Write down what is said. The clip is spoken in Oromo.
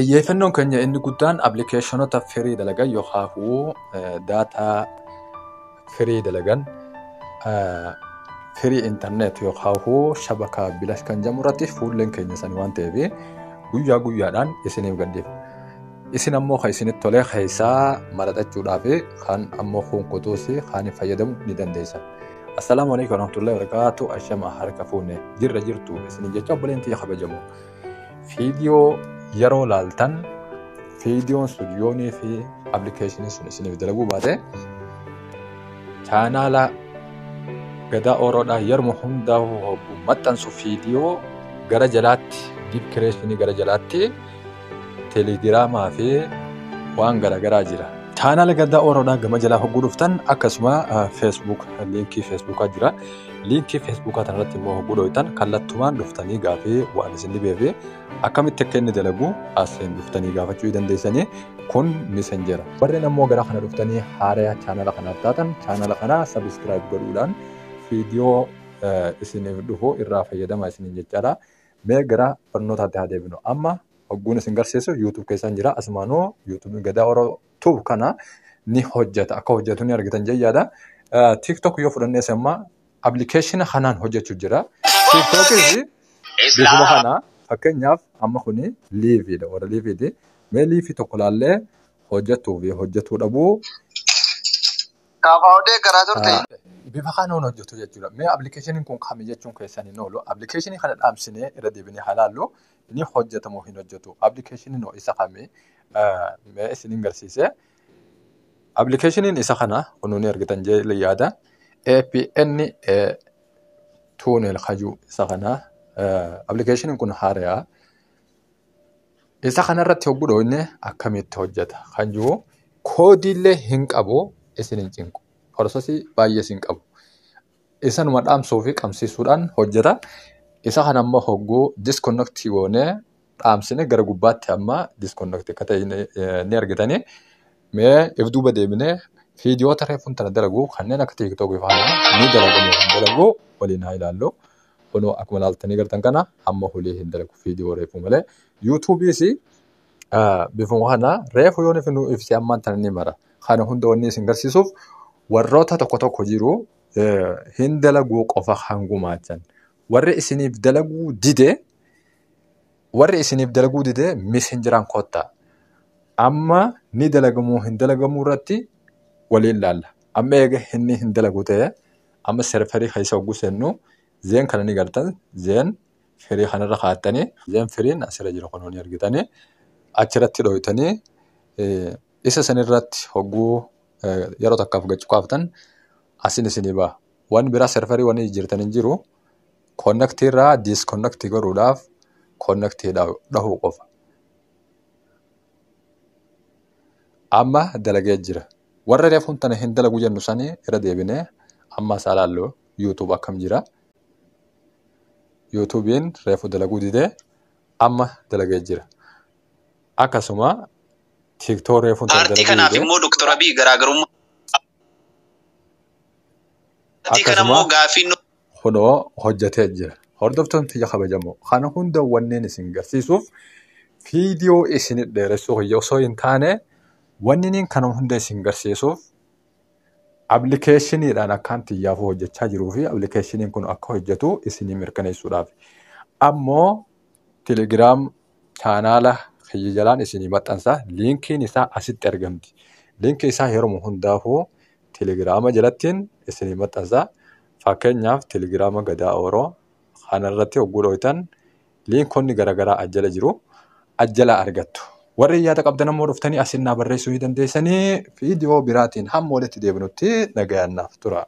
Xiyyeeffannoon keenya inni guddaan appilikeeshinoota firii dalagan yookaan daataa firii dalagan firii intarneet yookaan shabakaa bilash kan jedhamu irratti fuulleen keenya sanii waan ta'eef guyyaa guyyaadhaan isiniif gadhiifna. Isin ammoo kan isinitti tolee keessaa maraxachuudhaaf kan ammoo hunkutuus kan fayyadamu ni dandeessan. Assalaamu alaikum warahmatullahi wabarakatuh. Ashama harka fuune jirra jirtu isiniin jecha obboleettii kabajamu. Viidiyoo yeroo laaltan viidiyoon stuudiyoonii fi appilikeeshinii sun isiniif dalaguu baate chaanaala Gadaa Oroodhaa yeroo hundaa maxxansu viidiyoo gara jalaatti diip kireeshinii gara jalaatti teelegiraamaa fi waan garaagaraa jira. Chaanaala Gadaa Oroodhaa gama jalaa hogguu dhuftan akkasuma feesbuuk liinkii feesbuukaa jira. Liinkii feesbuukaa kanarratti immoo hogguu dhooytan kallattumaan dhuftanii gaafii waan isin dhibeef akkamitti akka inni dalagu asiin dhuftanii gaafachuu dandeessanii kun misenjera. Warreen ammoo gara kana dhuftanii haaraa chaanaala kanaaf taatan chaanaala kana sabiskiraayib godhuudhaan viidiyoo isiniif dhufu irraa fayyadamaa isiniin jechaadha. Mee gara barnootaatti haa deebinu. Amma hogguun isin garsiisu YouTube keessaan jira. Asumaanoo YouTube Gadaa Orootuu kana ni hojjeta. Akka hojjetu ni argitan jayyaadha. TikTok yoo fudhannees amma appilikeeshina kanaan hojjechuu jira. TikTokis bifuma kana fakkeenyaaf amma kuni liiviidha. Warra liiviidha. Mee liivii tokko laallee hojjetuu fi hojjetuu dhabuu. Kaafaawudee garaa turte. Bifa kanaan hojjetu jechuudha. Mee appilikeeshiniin kun kami jechuun keessanii noolu. Appilikeeshinii kana dhaamsinee irra deebinee halaallu ni hojjetamu hin hojjetu. Appilikeeshiniin isa kami mee isiniin garsiise. Appilikeeshiniin isa kana kunuun argitan jee yaada. APN tuunel hajuu isa kana appilikeeshiniin kun haaraa. Isa kanarratti hogguu dhoofne akkamitti hojjeta. Hajuu koodiillee hin qabu isiniin cinqu. Horosii baay'ee sin qabu. Isanuma dhaamsuu fi qabsiisuudhaan hojjeta. Isa kana ammoo hogguu disconnect goonee dhaamsine gara gubbaatti amma disconnect akka ta'e ni argitanii. Mee if duuba deebinee viidiyoota reefuun tana dalagu kanneen akka TikTok faana ni dalagamu kan dalagu waliin haa ilaallu. Kunoo akkuma laaltanii gartan kana amma hulii hin dalagu viidiyoo reefuu malee. YouTube's bifuma kana reefu yoo nifinu ifsi ammaan tana ni mara. Kana hunda wanni isin garsiisuuf warroota tokko jiru hin dalaguu qofa hangumaachan. Warri isiniif dalaguu dide messengeraan kottaa. Amma ni dalagamuu hin dalagamuu irratti waliin laalla. Amma eega inni hin dalagu ta'e amma serverii keessa hogguu seennu zeen kana ni gartan zeen firii kanarra kaa'attanii zeen firiin asirra jira kunuun ni argitanii achirratti dhooytanii isa sanirratti hogguu yeroo takkaaf gachuukaaftan asin isinii ba'a. Waan biraa serverii waan jirtan hin jiru connectii irraa disconnectii godhuudhaaf connectii dhahuu qofa. Amma dalagee jira. Warra reefuun tana hin dalagu jennu sanii irra deebinee amma isaa laallu YouTube akkam jira. YouTubein reefu dalaguu didee amma dalagee jira. Akkasuma TikTok reefuun tana dalaguu didee. Kanaaf immoo Dr. Abiy garaagarummaa. Kanammoo gaafii kunoo hojjetee jira. Hordoftoonni tiyya kabajamoo. Kana hunda wanneen isin garsiisuuf viidiyoo isin dheeressuu osoo hin taane wanneen kana hunda isin garsiisuuf appilikeeshiniidhaan akkaan xiyyaafuu hojjechaa jiruu fi appilikeeshiniin kun akka hojjetu isinii mirkaneessuudhaaf. Ammoo teelegiraam chaanaala kiyya jalaan isinii maxxansa liinkiin isaa asitti argamti. Liinkii isaa yeroo hundaafuu teelegiraama jalattiin isinii maxxansa. Fakkeenyaaf teelegiraama Gadaa Oroo kanarratti hogguu dhooytan liinkonni garaagaraa ajjala jiru. Ajjala argattu. Warri yaada qabdan ammoo dhuftanii asiin naa barreessuu dandeessanii viidiyoo biraatiin hamma walitti deebinutti nagayannaaf tura.